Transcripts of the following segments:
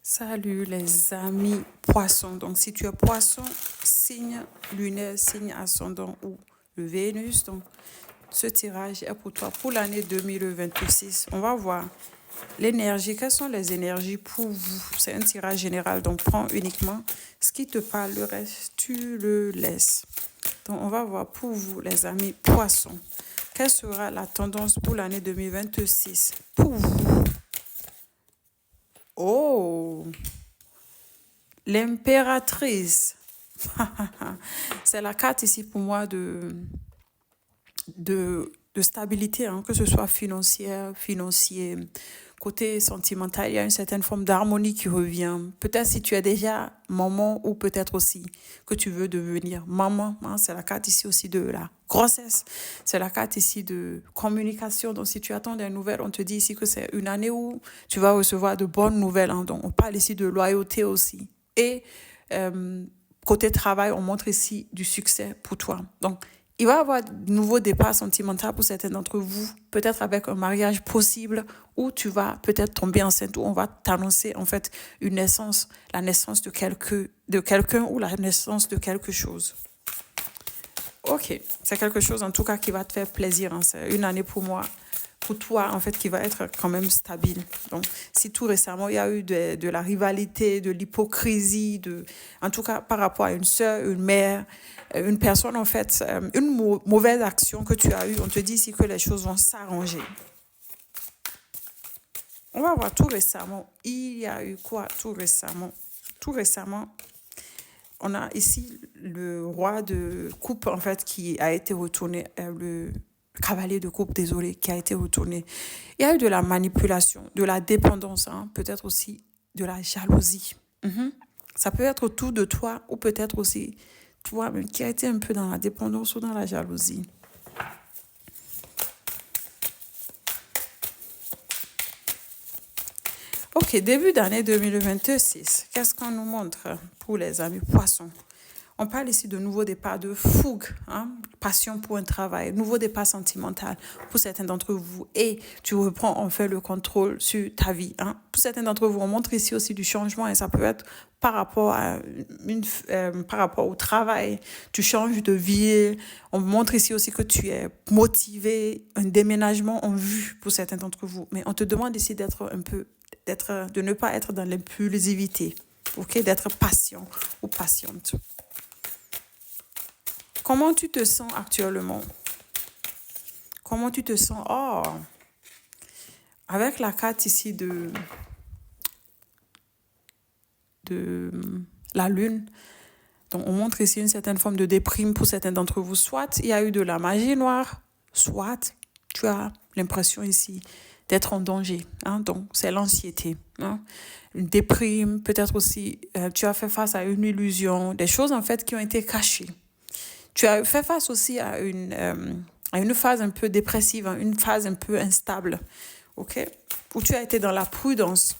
Salut les amis poissons. Donc si tu es poisson, signe lunaire, signe ascendant ou le Vénus. Donc ce tirage est pour toi pour l'année 2026. On va voir l'énergie. Quelles sont les énergies pour vous? C'est un tirage général. Donc prends uniquement ce qui te parle. Le reste, tu le laisses. Donc on va voir pour vous les amis poissons. Quelle sera la tendance pour l'année 2026 pour vous? Oh! L'impératrice. C'est la carte ici pour moi de stabilité, hein, que ce soit financier, côté sentimental. Il y a une certaine forme d'harmonie qui revient. Peut-être si tu es déjà maman ou peut-être aussi que tu veux devenir maman. Hein, c'est la carte ici aussi de la grossesse. C'est la carte ici de communication. Donc, si tu attends des nouvelles, on te dit ici que c'est une année où tu vas recevoir de bonnes nouvelles. Hein. Donc, on parle ici de loyauté aussi. Et côté travail, on montre ici du succès pour toi. Donc, il va y avoir de nouveaux départs sentimentaux pour certains d'entre vous, peut-être avec un mariage possible, où tu vas peut-être tomber enceinte, où on va t'annoncer en fait une naissance, la naissance de quelqu'un ou la naissance de quelque chose. Ok, c'est quelque chose en tout cas qui va te faire plaisir. Hein. C'est une année pour moi, pour toi en fait, qui va être quand même stable. Donc, si tout récemment il y a eu de la rivalité, de l'hypocrisie, en tout cas par rapport à une sœur, une mère, une personne en fait, une mauvaise action que tu as eue, on te dit ici que les choses vont s'arranger. On va voir tout récemment. Il y a eu quoi tout récemment? Tout récemment, on a ici le roi de coupe, en fait, qui a été retourné, le cavalier de coupe, désolé, qui a été retourné. Il y a eu de la manipulation, de la dépendance, hein, peut-être aussi de la jalousie. Ça peut être tout de toi ou peut-être aussi toi-même qui a été un peu dans la dépendance ou dans la jalousie. Ok, début d'année 2026, qu'est-ce qu'on nous montre pour les amis poissons? On parle ici de nouveau départ, de fougue, hein, passion pour un travail, nouveau départ sentimental pour certains d'entre vous. Et tu reprends enfin le contrôle sur ta vie. Hein. Pour certains d'entre vous, on montre ici aussi du changement et ça peut être par rapport au travail. Tu changes de vie. On montre ici aussi que tu es motivé, un déménagement en vue pour certains d'entre vous. Mais on te demande ici de ne pas être dans l'impulsivité, ok, d'être patient ou patiente. Comment tu te sens actuellement? Comment tu te sens? Oh, avec la carte ici de la lune, donc on montre ici une certaine forme de déprime pour certains d'entre vous. Soit il y a eu de la magie noire, soit tu as l'impression ici d'être en danger. Hein? Donc, c'est l'anxiété. Hein? Une déprime, peut-être aussi, tu as fait face à une illusion, des choses en fait qui ont été cachées. Tu as fait face aussi à une phase un peu dépressive, hein, une phase un peu instable, ok? Où tu as été dans la prudence.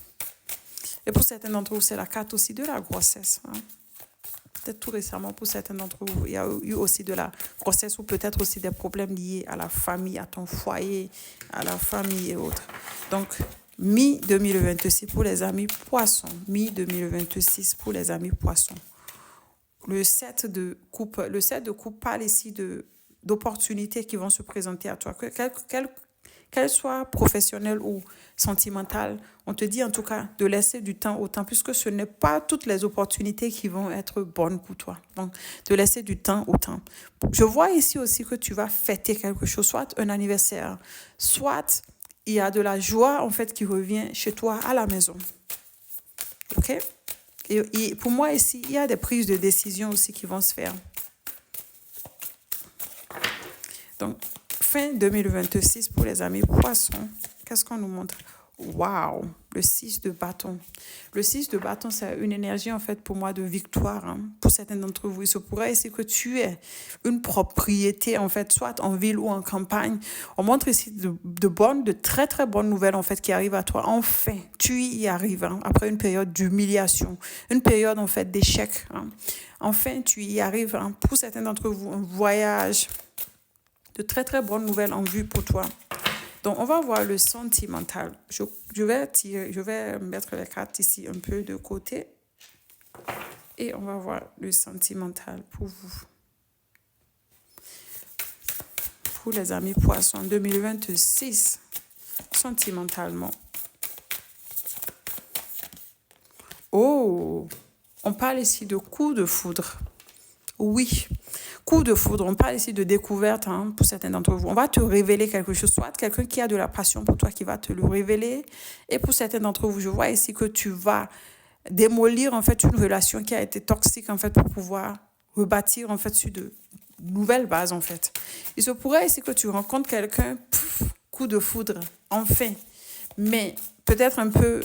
Et pour certains d'entre vous, c'est la carte aussi de la grossesse. Hein? Peut-être tout récemment, pour certains d'entre vous, il y a eu aussi de la grossesse ou peut-être aussi des problèmes liés à la famille, à ton foyer, à la famille et autres. Donc, mi-2026 pour les amis poissons. Mi-2026 pour les amis poissons. Le 7 de coupe parle ici d'opportunités qui vont se présenter à toi. Qu'elles soient professionnelles ou sentimentales, on te dit en tout cas de laisser du temps au temps, puisque ce n'est pas toutes les opportunités qui vont être bonnes pour toi. Donc, de laisser du temps au temps. Je vois ici aussi que tu vas fêter quelque chose, soit un anniversaire, soit il y a de la joie en fait qui revient chez toi à la maison. Ok? Et pour moi ici, il y a des prises de décision aussi qui vont se faire. Donc, fin 2026 pour les amis poissons. Qu'est-ce qu'on nous montre? Waouh, le 6 de bâton. Le 6 de bâton, c'est une énergie en fait pour moi de victoire. Hein. Pour certains d'entre vous, il se pourrait ici que tu aies une propriété en fait, soit en ville ou en campagne. On montre ici de très très bonnes nouvelles en fait qui arrivent à toi. Enfin, tu y arrives hein, après une période d'humiliation, une période en fait d'échec. Hein. Enfin, tu y arrives. Hein. Pour certains d'entre vous, un voyage, de très très bonnes nouvelles en vue pour toi. Donc, on va voir le sentimental. Je vais mettre les cartes ici un peu de côté. Et on va voir le sentimental pour vous. Pour les amis poissons, 2026, sentimentalement. Oh, on parle ici de coup de foudre. Oui, coup de foudre. On parle ici de découverte pour certains d'entre vous. On va te révéler quelque chose, soit quelqu'un qui a de la passion pour toi qui va te le révéler. Et pour certains d'entre vous, je vois ici que tu vas démolir en fait une relation qui a été toxique en fait pour pouvoir rebâtir en fait sur de nouvelles bases en fait. Il se pourrait ici que tu rencontres quelqu'un, coup de foudre, enfin. Mais peut-être un peu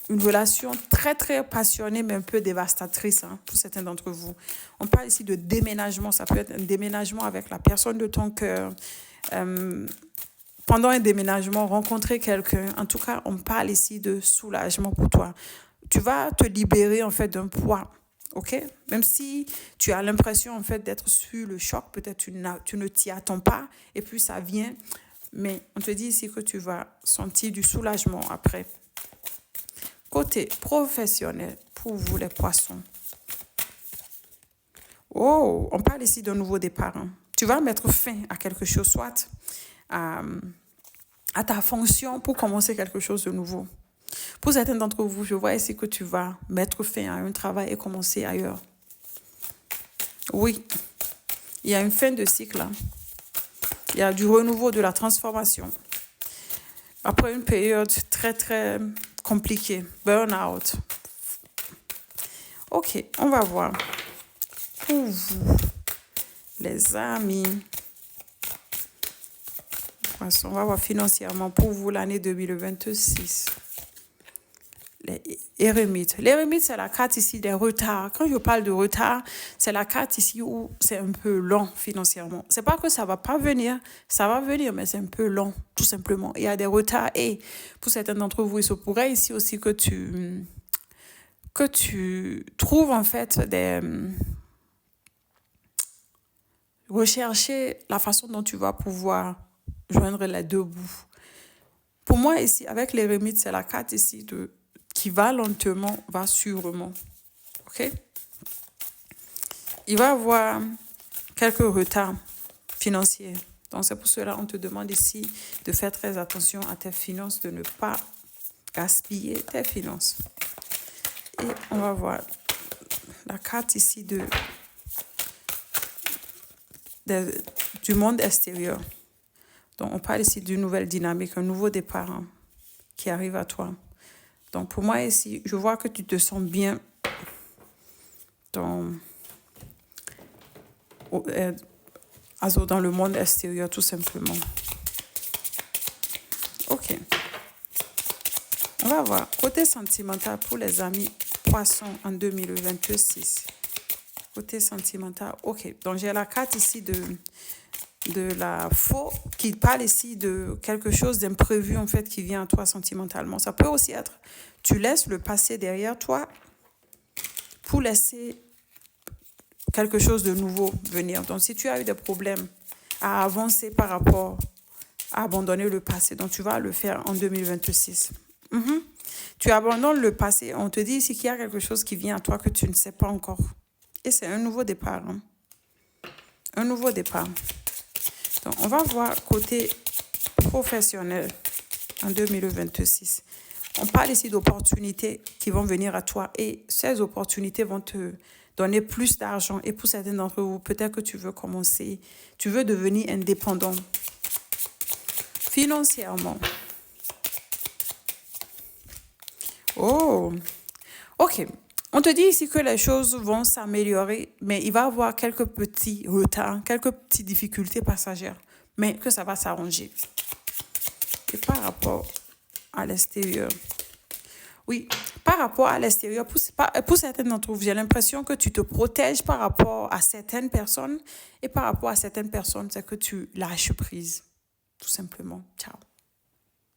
une relation très, très passionnée, mais un peu dévastatrice pour certains d'entre vous. On parle ici de déménagement. Ça peut être un déménagement avec la personne de ton cœur. Pendant un déménagement, rencontrer quelqu'un. En tout cas, on parle ici de soulagement pour toi. Tu vas te libérer, en fait, d'un poids. OK? Même si tu as l'impression, en fait, d'être sur le choc, peut-être tu ne t'y attends pas, et puis ça vient. Mais on te dit ici que tu vas sentir du soulagement après. Côté professionnel, pour vous les poissons. Oh, on parle ici d'un nouveau départ. Tu vas mettre fin à quelque chose, soit à ta fonction pour commencer quelque chose de nouveau. Pour certains d'entre vous, je vois ici que tu vas mettre fin à un travail et commencer ailleurs. Oui, il y a une fin de cycle. Il y a du renouveau, de la transformation. Après une période très, très compliquée, burn-out. OK, on va voir. Pour vous, les amis, on va voir financièrement pour vous l'année 2026. Les éremites. L'éremite, c'est la carte ici des retards. Quand je parle de retard, c'est la carte ici où c'est un peu long financièrement. C'est pas que ça va pas venir, ça va venir, mais c'est un peu long, tout simplement. Il y a des retards et pour certains d'entre vous, il se pourrait ici aussi que tu trouves en fait rechercher la façon dont tu vas pouvoir joindre les deux bouts. Pour moi ici, avec l'éremite, c'est la carte ici qui va lentement, va sûrement. OK? Il va y avoir quelques retards financiers. Donc, c'est pour cela qu'on te demande ici de faire très attention à tes finances, de ne pas gaspiller tes finances. Et on va voir la carte ici du monde extérieur. Donc, on parle ici d'une nouvelle dynamique, un nouveau départ qui arrive à toi. Donc, pour moi, ici, je vois que tu te sens bien dans le monde extérieur, tout simplement. OK. On va voir. Côté sentimental pour les amis poissons en 2026. Côté sentimental, OK. Donc, j'ai la carte ici de la faux qui parle ici de quelque chose d'imprévu en fait qui vient à toi sentimentalement. Ça peut aussi être tu laisses le passé derrière toi pour laisser quelque chose de nouveau venir. Donc si tu as eu des problèmes à avancer par rapport à abandonner le passé, donc tu vas le faire en 2026. Tu abandonnes le passé, on te dit ici qu'il y a quelque chose qui vient à toi que tu ne sais pas encore. Et c'est un nouveau départ. Un nouveau départ. Donc, on va voir côté professionnel en 2026. On parle ici d'opportunités qui vont venir à toi et ces opportunités vont te donner plus d'argent. Et pour certains d'entre vous, peut-être que tu veux devenir indépendant financièrement. Oh, OK. On te dit ici que les choses vont s'améliorer, mais il va y avoir quelques petits retards, quelques petites difficultés passagères, mais que ça va s'arranger. Et par rapport à l'extérieur, oui, par rapport à l'extérieur, pour certaines d'entre vous, j'ai l'impression que tu te protèges par rapport à certaines personnes, et par rapport à certaines personnes, c'est que tu lâches prise, tout simplement. Ciao.